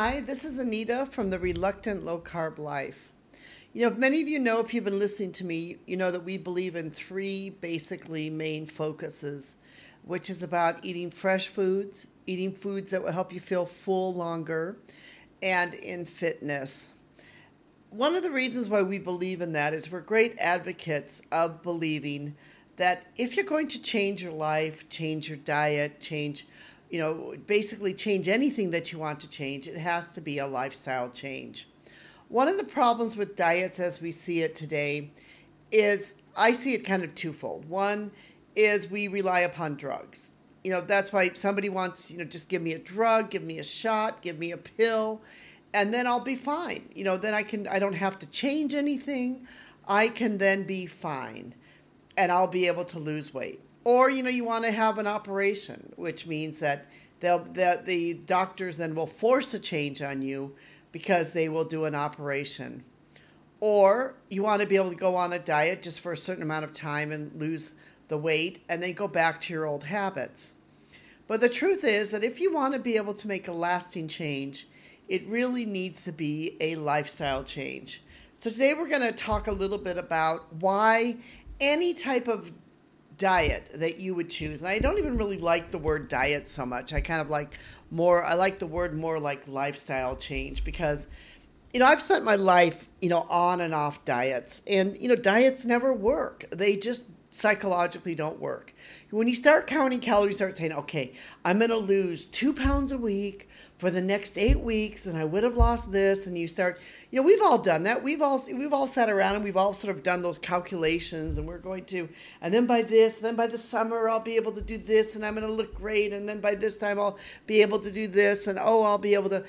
Hi, this is Anita from the Reluctant Low Carb Life. If many of you know, if you've been listening to me, you know that we believe in three basically main focuses, which is about eating fresh foods, eating foods that will help you feel full longer, and in fitness. One of the reasons why we believe in that is we're great advocates of believing that if you're going to change your life, change your diet, basically change anything that you want to change, it has to be a lifestyle change. One of the problems with diets as we see it today is, I see it kind of twofold. One is we rely upon drugs. That's why somebody wants, just give me a drug, give me a shot, give me a pill, and then I'll be fine. Then I don't have to change anything. I can then be fine and I'll be able to lose weight. Or, you want to have an operation, which means that the doctors then will force a change on you because they will do an operation. Or you want to be able to go on a diet just for a certain amount of time and lose the weight and then go back to your old habits. But the truth is that if you want to be able to make a lasting change, it really needs to be a lifestyle change. So today we're going to talk a little bit about why any type of diet that you would choose. And I don't even really like the word diet so much. I like the word more like lifestyle change because, I've spent my life, on and off diets, and, diets never work. They just psychologically don't work. When you start counting calories, start saying, okay, I'm going to lose 2 pounds a week for the next 8 weeks, and I would have lost this. And you start, we've all done that. We've all sat around and we've all sort of done those calculations, and we're going to, and then by the summer, I'll be able to do this, and I'm going to look great. And then by this time, I'll be able to do this, and I'll be able to,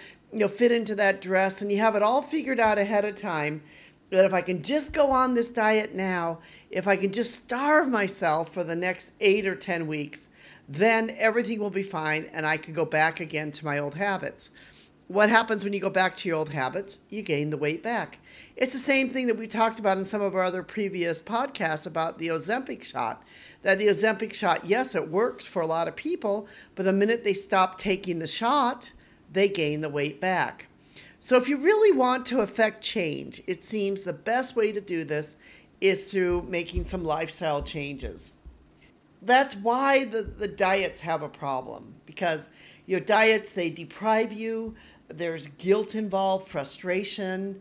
fit into that dress. And you have it all figured out ahead of time. That if I can just go on this diet now, if I can just starve myself for the next 8 or 10 weeks, then everything will be fine and I can go back again to my old habits. What happens when you go back to your old habits? You gain the weight back. It's the same thing that we talked about in some of our other previous podcasts about the Ozempic shot. That the Ozempic shot, yes, it works for a lot of people, but the minute they stop taking the shot, they gain the weight back. So if you really want to affect change, it seems the best way to do this is through making some lifestyle changes. That's why the diets have a problem, because your diets, they deprive you. There's guilt involved, frustration.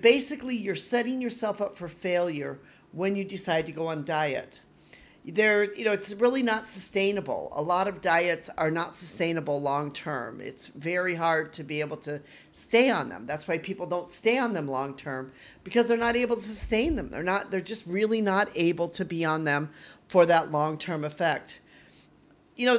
Basically you're setting yourself up for failure when you decide to go on diet. It's really not sustainable. A lot of diets are not sustainable long term. It's very hard to be able to stay on them. That's why people don't stay on them long term, because they're not able to sustain them. They're just really not able to be on them for that long term effect.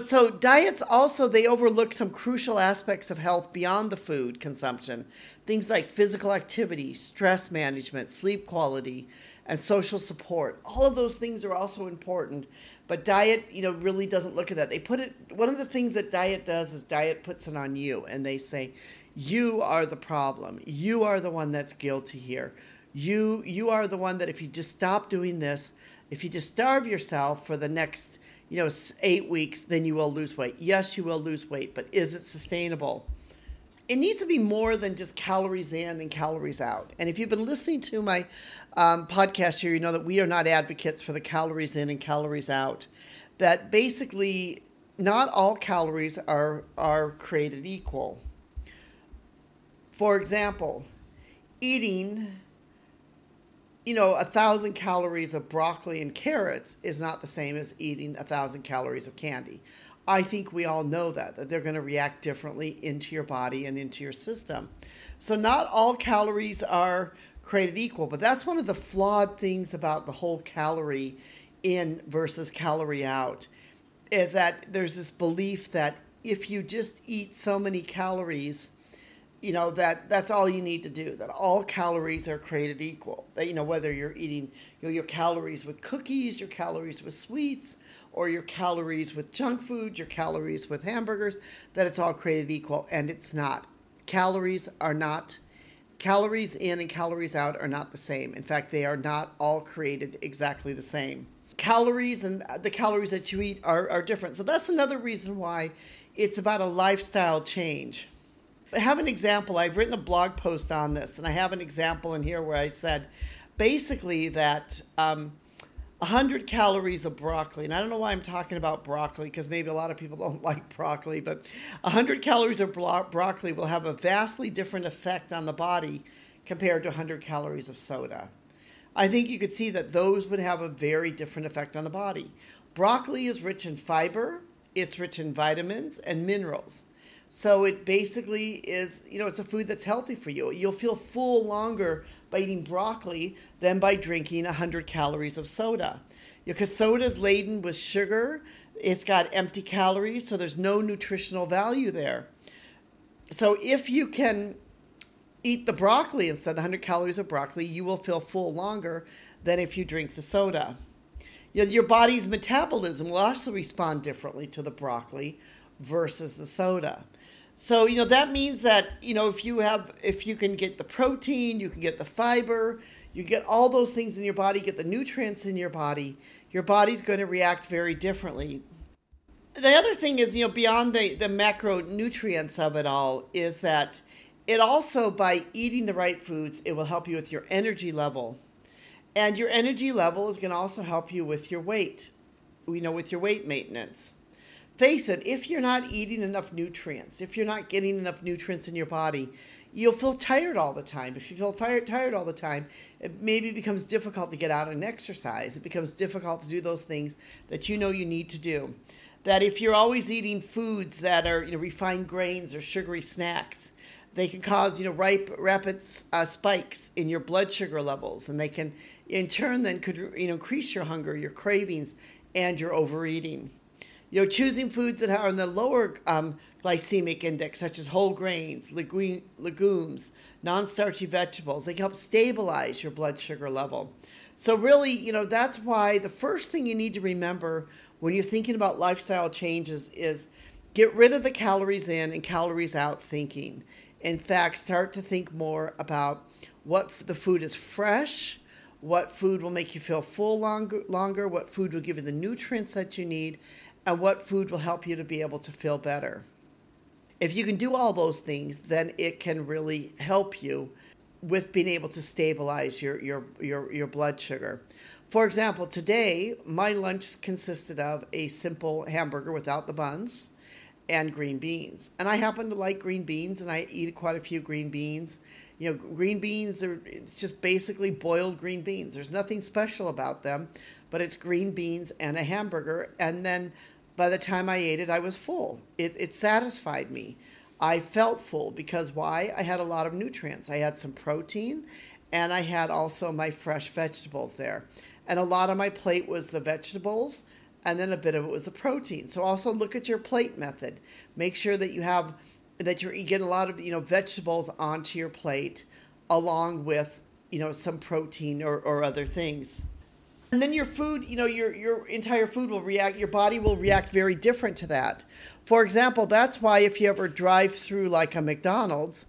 So diets also, they overlook some crucial aspects of health beyond the food consumption. Things like physical activity, stress management, sleep quality, and social support. All of those things are also important, but diet, really doesn't look at that. One of the things that diet does is diet puts it on you, and they say, you are the problem. You are the one that's guilty here. You are the one that if you just stop doing this, if you just starve yourself for the next, 8 weeks, then you will lose weight. Yes, you will lose weight, but is it sustainable? It needs to be more than just calories in and calories out. And if you've been listening to my podcast here, you know that we are not advocates for the calories in and calories out. That basically not all calories are created equal. For example, eating 1,000 calories of broccoli and carrots is not the same as eating 1,000 calories of candy. I think we all know that they're going to react differently into your body and into your system. So not all calories are created equal, but that's one of the flawed things about the whole calorie in versus calorie out, is that there's this belief that if you just eat so many calories, that's all you need to do, that all calories are created equal. That, whether you're eating your calories with cookies, your calories with sweets, or your calories with junk food, your calories with hamburgers, that it's all created equal, and it's not. Calories in and calories out are not the same. In fact, they are not all created exactly the same. Calories and the calories that you eat are different. So that's another reason why it's about a lifestyle change. I have an example. I've written a blog post on this, and I have an example in here where I said basically that 100 calories of broccoli, and I don't know why I'm talking about broccoli because maybe a lot of people don't like broccoli, but 100 calories of broccoli will have a vastly different effect on the body compared to 100 calories of soda. I think you could see that those would have a very different effect on the body. Broccoli is rich in fiber, it's rich in vitamins and minerals. So it basically is, it's a food that's healthy for you. You'll feel full longer by eating broccoli than by drinking 100 calories of soda. Because soda is laden with sugar, it's got empty calories, so there's no nutritional value there. So if you can eat the broccoli instead of 100 calories of broccoli, you will feel full longer than if you drink the soda. Your body's metabolism will also respond differently to the broccoli versus the soda. So, that means that, if you can get the protein, you can get the fiber, you get all those things in your body, get the nutrients in your body's going to react very differently. The other thing is, beyond the macronutrients of it all, is that it also, by eating the right foods, it will help you with your energy level. And your energy level is going to also help you with your weight, with your weight maintenance. Face it, if you're not eating enough nutrients, if you're not getting enough nutrients in your body, you'll feel tired all the time. If you feel tired all the time, it maybe becomes difficult to get out and exercise. It becomes difficult to do those things that you need to do. That if you're always eating foods that are refined grains or sugary snacks, they can cause rapid spikes in your blood sugar levels, and they can in turn then could increase your hunger, your cravings, and your overeating. Choosing foods that are on the lower glycemic index, such as whole grains, legumes, non-starchy vegetables, they can help stabilize your blood sugar level. So really, that's why the first thing you need to remember when you're thinking about lifestyle changes is get rid of the calories in and calories out thinking. In fact, start to think more about what the food is fresh, what food will make you feel full longer, what food will give you the nutrients that you need, and what food will help you to be able to feel better. If you can do all those things, then it can really help you with being able to stabilize your blood sugar. For example, today, my lunch consisted of a simple hamburger without the buns and green beans. And I happen to like green beans, and I eat quite a few green beans. Green beans it's just basically boiled green beans. There's nothing special about them, but it's green beans and a hamburger. And then by the time I ate it, I was full. It satisfied me. I felt full because why? I had a lot of nutrients. I had some protein, and I had also my fresh vegetables there. And a lot of my plate was the vegetables, and then a bit of it was the protein. So also look at your plate method. Make sure that you get a lot of vegetables onto your plate, along with some protein or other things. And then your food, your entire food will react. Your body will react very different to that. For example, that's why if you ever drive through like a McDonald's,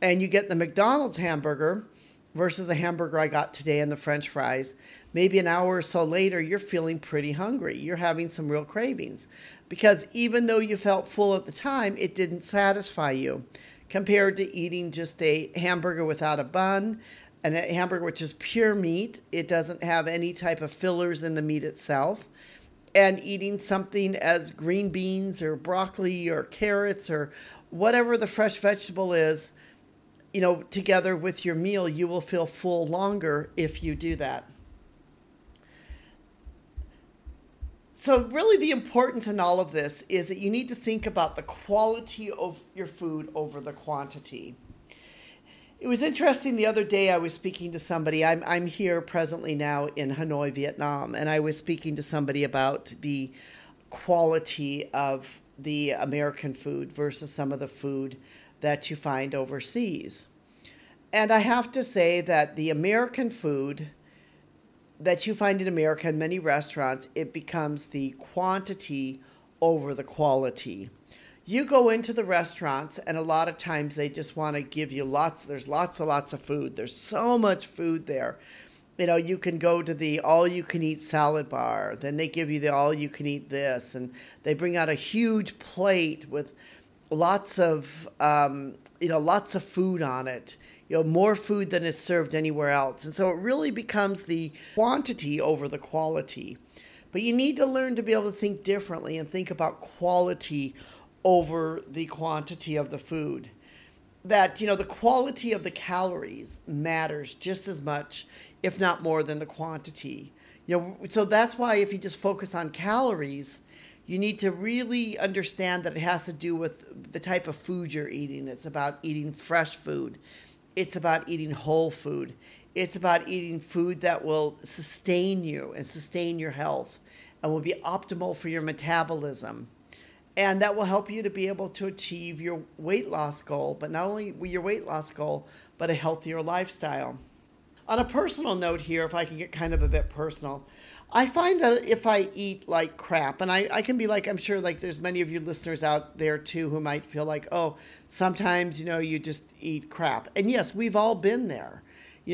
and you get the McDonald's hamburger versus the hamburger I got today and the French fries, maybe an hour or so later, you're feeling pretty hungry. You're having some real cravings. Because even though you felt full at the time, it didn't satisfy you. Compared to eating just a hamburger without a bun, and a hamburger which is pure meat. It doesn't have any type of fillers in the meat itself. And eating something as green beans or broccoli or carrots or whatever the fresh vegetable is, together with your meal, you will feel full longer if you do that. So really the importance in all of this is that you need to think about the quality of your food over the quantity. It was interesting the other day I was speaking to somebody. I'm here presently now in Hanoi, Vietnam, and I was speaking to somebody about the quality of the American food versus some of the food that you find overseas. And I have to say that the American food that you find in America in many restaurants, it becomes the quantity over the quality. You go into the restaurants, and a lot of times they just want to give you there's lots of food. There's so much food there. You can go to the all-you-can-eat salad bar. Then they give you the all-you-can-eat this, and they bring out a huge plate with lots of food on it, more food than is served anywhere else. And so it really becomes the quantity over the quality. But you need to learn to be able to think differently and think about quality over the quantity of the food. That, the quality of the calories matters just as much, if not more, than the quantity. So that's why if you just focus on calories, you need to really understand that it has to do with the type of food you're eating. It's about eating fresh food. It's about eating whole food. It's about eating food that will sustain you and sustain your health and will be optimal for your metabolism. And that will help you to be able to achieve your weight loss goal, but not only your weight loss goal, but a healthier lifestyle. On a personal note here, if I can get kind of a bit personal, I find that if I eat like crap, and I can be like, I'm sure like there's many of you listeners out there too who might feel like, oh, sometimes, you just eat crap. And yes, we've all been there.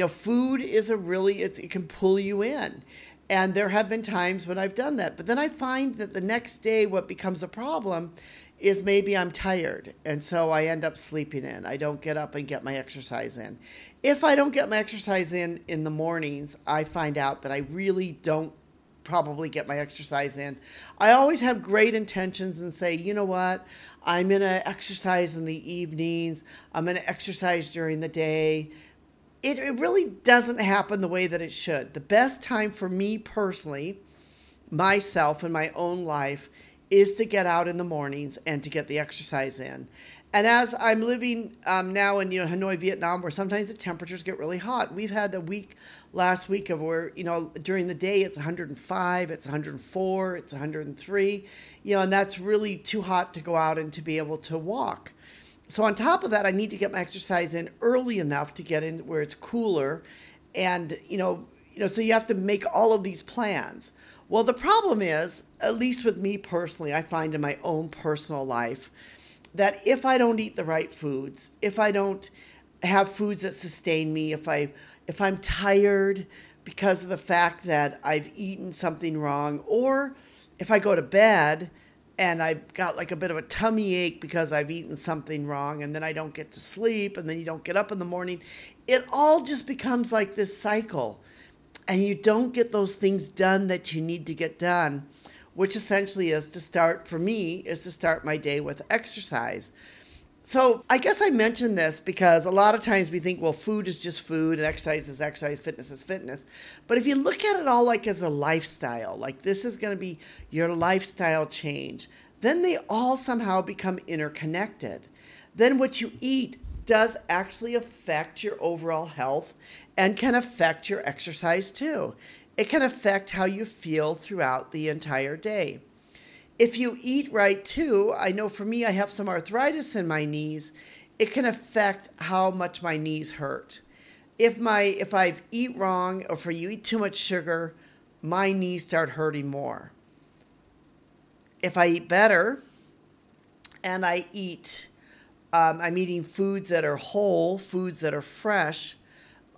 Food is it can pull you in. And there have been times when I've done that. But then I find that the next day what becomes a problem is maybe I'm tired. And so I end up sleeping in. I don't get up and get my exercise in. If I don't get my exercise in the mornings, I find out that I really don't probably get my exercise in. I always have great intentions and say, you know what? I'm going to exercise in the evenings. I'm going to exercise during the day. It really doesn't happen the way that it should. The best time for me personally, myself in my own life, is to get out in the mornings and to get the exercise in. And as I'm living now in Hanoi, Vietnam, where sometimes the temperatures get really hot. We've had the last week of where, during the day it's 105, it's 104, it's 103, and that's really too hot to go out and to be able to walk. So on top of that, I need to get my exercise in early enough to get in where it's cooler. And, so you have to make all of these plans. Well, the problem is, at least with me personally, I find in my own personal life that if I don't eat the right foods, if I don't have foods that sustain me, if I'm tired because of the fact that I've eaten something wrong, or if I go to bed and I've got like a bit of a tummy ache because I've eaten something wrong, and then I don't get to sleep, and then you don't get up in the morning, it all just becomes like this cycle. And you don't get those things done that you need to get done, which essentially is to start my day with exercise. So I guess I mentioned this because a lot of times we think, well, food is just food and exercise is exercise, fitness is fitness. But if you look at it all like as a lifestyle, like this is going to be your lifestyle change, then they all somehow become interconnected. Then what you eat does actually affect your overall health and can affect your exercise too. It can affect how you feel throughout the entire day. If you eat right too, I know for me, I have some arthritis in my knees. It can affect how much my knees hurt. If I eat wrong, or if you eat too much sugar, my knees start hurting more. If I eat better and I'm eating foods that are whole, foods that are fresh,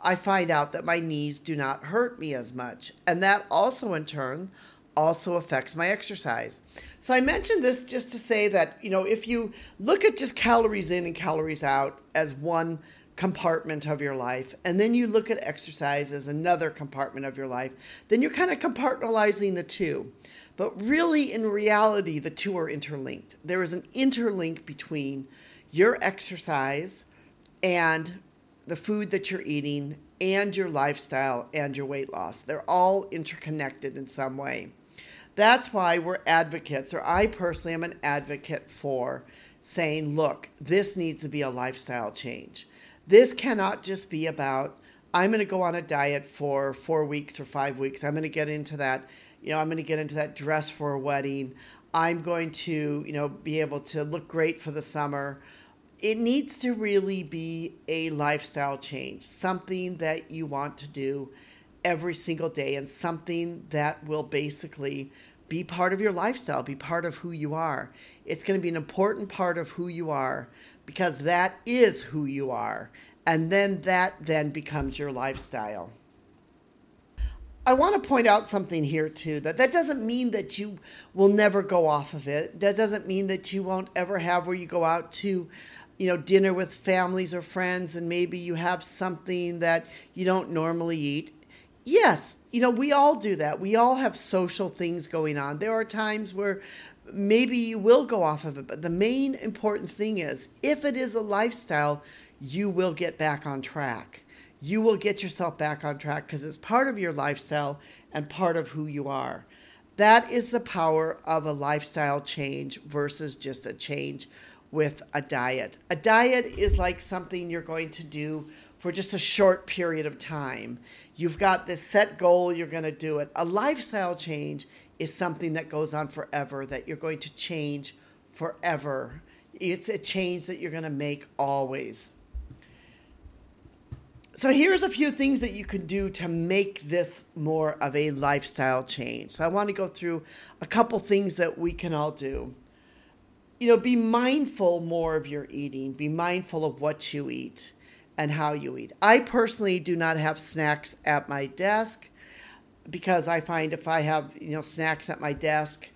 I find out that my knees do not hurt me as much. And that also in turn also affects my exercise. So I mentioned this just to say that, if you look at just calories in and calories out as one compartment of your life, and then you look at exercise as another compartment of your life, then you're kind of compartmentalizing the two. But really, in reality, the two are interlinked. There is an interlink between your exercise and the food that you're eating and your lifestyle and your weight loss. They're all interconnected in some way. That's why we're advocates, or I personally am an advocate for saying, look, this needs to be a lifestyle change. This cannot just be about, I'm going to go on a diet for 4 weeks or 5 weeks. I'm going to get into that, I'm going to get into that dress for a wedding. I'm going to, be able to look great for the summer. It needs to really be a lifestyle change, something that you want to do every single day, and something that will basically be part of your lifestyle, be part of who you are. It's going to be an important part of who you are, because that is who you are. And then that becomes your lifestyle. I want to point out something here too, that doesn't mean that you will never go off of it. That doesn't mean that you won't ever have where you go out to, dinner with families or friends and maybe you have something that you don't normally eat. Yes, we all do that. We all have social things going on. There are times where maybe you will go off of it, but the main important thing is if it is a lifestyle, you will get back on track. You will get yourself back on track because it's part of your lifestyle and part of who you are. That is the power of a lifestyle change versus just a change with a diet. A diet is like something you're going to do for just a short period of time. You've got this set goal, you're going to do it. A lifestyle change is something that goes on forever, that you're going to change forever. It's a change that you're going to make always. So here's a few things that you could do to make this more of a lifestyle change. So I want to go through a couple things that we can all do. Be mindful more of your eating. Be mindful of what you eat and how you eat. I personally do not have snacks at my desk because I find if I have, snacks at my desk,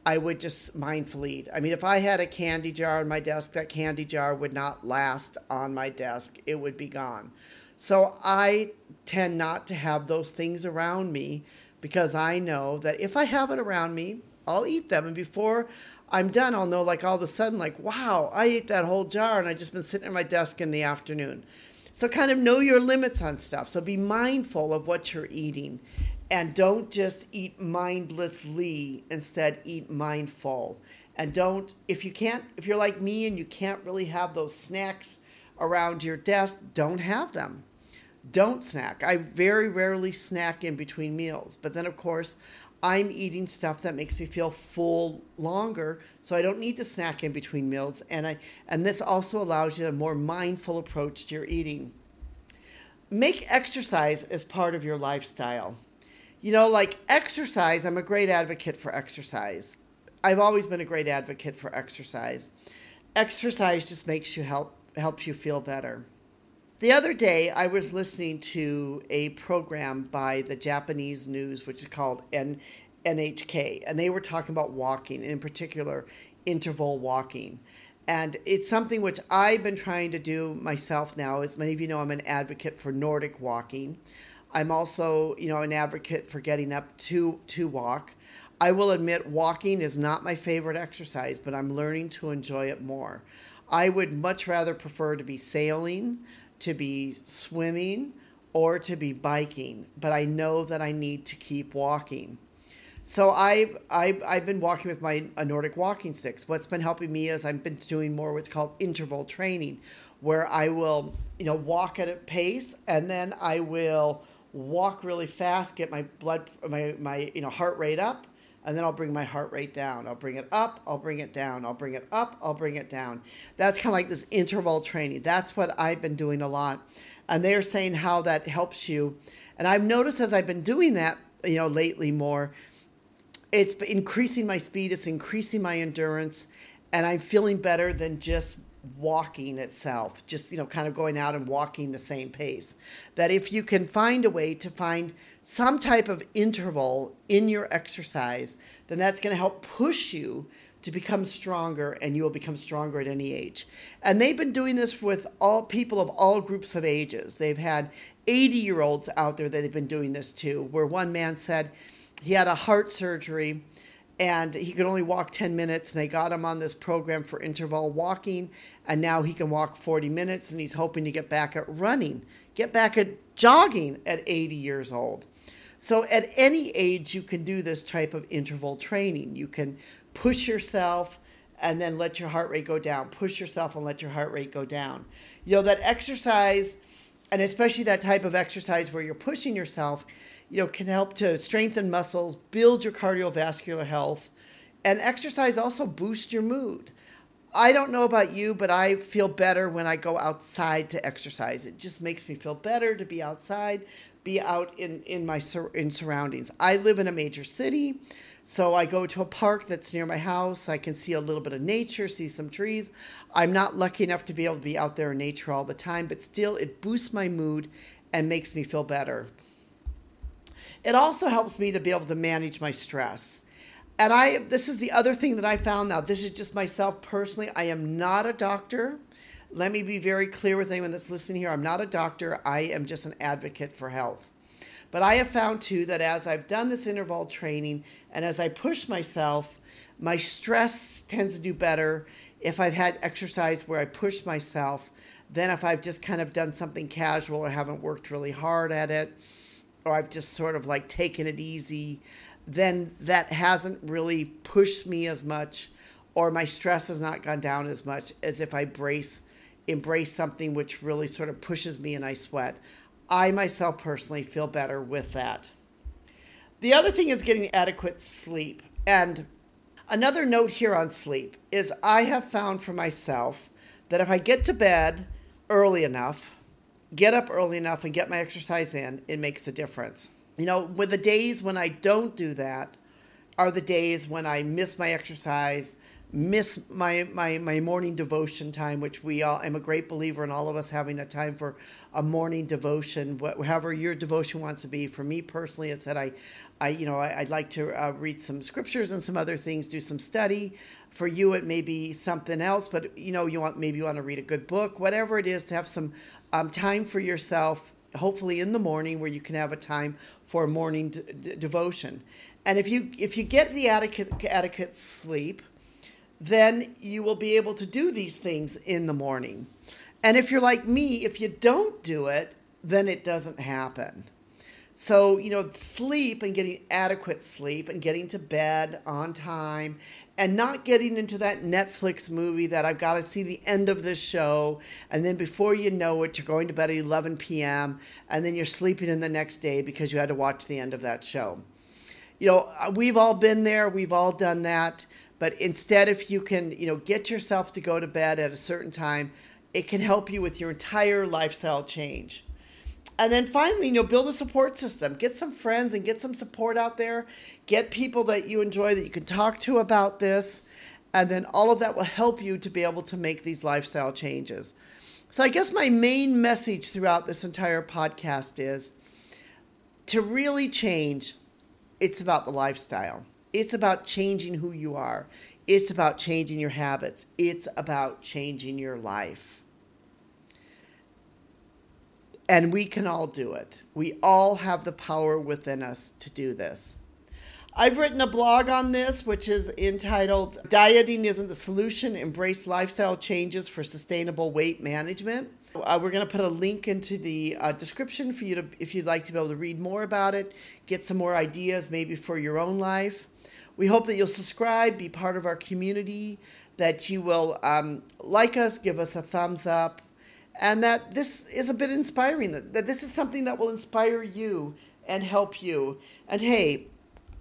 I would just mindfully eat. I mean, if I had a candy jar on my desk, that candy jar would not last on my desk. It would be gone. So I tend not to have those things around me because I know that if I have it around me, I'll eat them. And before I'm done, I'll know all of a sudden, wow, I ate that whole jar and I've just been sitting at my desk in the afternoon. So kind of know your limits on stuff. So be mindful of what you're eating and don't just eat mindlessly. Instead, eat mindful. And if you're like me and you can't really have those snacks around your desk, don't have them. Don't snack. I very rarely snack in between meals. But then, of course, I'm eating stuff that makes me feel full longer, so I don't need to snack in between meals. And this also allows you a more mindful approach to your eating. Make exercise as part of your lifestyle. Exercise, I'm a great advocate for exercise. I've always been a great advocate for exercise. Exercise just makes you helps you feel better. The other day, I was listening to a program by the Japanese news, which is called NHK, and they were talking about walking, and in particular, interval walking. And it's something which I've been trying to do myself now. As many of you know, I'm an advocate for Nordic walking. I'm also, an advocate for getting up to walk. I will admit walking is not my favorite exercise, but I'm learning to enjoy it more. I would much rather prefer to be sailing, to be swimming, or to be biking, but I know that I need to keep walking. So I've been walking with my Nordic walking sticks. What's been helping me is I've been doing more what's called interval training, where I will, walk at a pace, and then I will walk really fast, get my heart rate up, and then I'll bring my heart rate down. I'll bring it up, I'll bring it down, I'll bring it up, I'll bring it down. That's kind of like this interval training. That's what I've been doing a lot. And they're saying how that helps you. And I've noticed as I've been doing that, lately more, it's increasing my speed, it's increasing my endurance, and I'm feeling better than just walking itself, just, kind of going out and walking the same pace. That if you can find a way to find some type of interval in your exercise, then that's going to help push you to become stronger, and you will become stronger at any age. And they've been doing this with all people of all groups of ages. They've had 80-year-olds out there that they've been doing this to, where one man said he had a heart surgery and he could only walk 10 minutes, and they got him on this program for interval walking, and now he can walk 40 minutes, and he's hoping to get back at running, get back at jogging at 80 years old. So at any age, you can do this type of interval training. You can push yourself and then let your heart rate go down. Push yourself and let your heart rate go down. That exercise, and especially that type of exercise where you're pushing yourself, can help to strengthen muscles, build your cardiovascular health, and exercise also boosts your mood. I don't know about you, but I feel better when I go outside to exercise. It just makes me feel better to be outside, be out in surroundings. I live in a major city, so I go to a park that's near my house. I can see a little bit of nature, see some trees. I'm not lucky enough to be able to be out there in nature all the time, but still it boosts my mood and makes me feel better. It also helps me to be able to manage my stress. And this is the other thing that I found now. This is just myself personally. I am not a doctor. Let me be very clear with anyone that's listening here. I'm not a doctor. I am just an advocate for health. But I have found too that as I've done this interval training and as I push myself, my stress tends to do better if I've had exercise where I push myself than if I've just kind of done something casual or haven't worked really hard at it, or I've just sort of like taken it easy. Then that hasn't really pushed me as much, or my stress has not gone down as much as if I embrace something which really sort of pushes me and I sweat. I myself personally feel better with that. The other thing is getting adequate sleep. And another note here on sleep is I have found for myself that if I get to bed early enough, get up early enough and get my exercise in, it makes a difference. With the days when I don't do that are the days when I miss my exercise, miss my morning devotion time, which I'm a great believer in all of us having a time for a morning devotion, however your devotion wants to be. For me personally, it's that I'd like to read some scriptures and some other things, do some study. For you, it may be something else, but you want to read a good book, whatever it is, to have some time for yourself, hopefully in the morning, where you can have a time for morning devotion. And if you get the adequate sleep, then you will be able to do these things in the morning. And if you're like me, if you don't do it, then it doesn't happen. So, sleep and getting adequate sleep and getting to bed on time and not getting into that Netflix movie that I've got to see the end of this show. And then before you know it, you're going to bed at 11 p.m. and then you're sleeping in the next day because you had to watch the end of that show. We've all been there. We've all done that. But instead, if you can, get yourself to go to bed at a certain time, it can help you with your entire lifestyle change. And then finally, build a support system. Get some friends and get some support out there. Get people that you enjoy that you can talk to about this. And then all of that will help you to be able to make these lifestyle changes. So I guess my main message throughout this entire podcast is to really change, it's about the lifestyle. It's about changing who you are. It's about changing your habits. It's about changing your life. And we can all do it. We all have the power within us to do this. I've written a blog on this, which is entitled Dieting Isn't the Solution, Embrace Lifestyle Changes for Sustainable Weight Management. We're going to put a link into the description for you to, if you'd like to be able to read more about it, get some more ideas maybe for your own life. We hope that you'll subscribe, be part of our community, that you will like us, give us a thumbs up, and that this is a bit inspiring, that this is something that will inspire you and help you. And hey,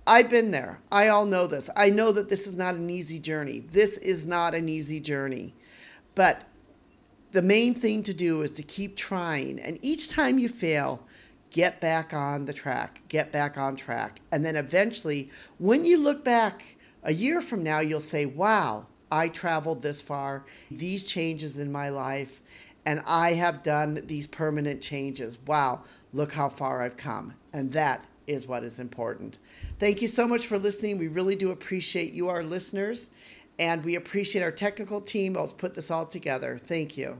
I've been there. I all know this. I know that this is not an easy journey. This is not an easy journey. But the main thing to do is to keep trying. And each time you fail, get back on the track, get back on track. And then eventually, when you look back a year from now, you'll say, wow, I traveled this far, these changes in my life, and I have done these permanent changes. Wow, look how far I've come. And that is what is important. Thank you so much for listening. We really do appreciate you, our listeners, and we appreciate our technical team. I'll put this all together. Thank you.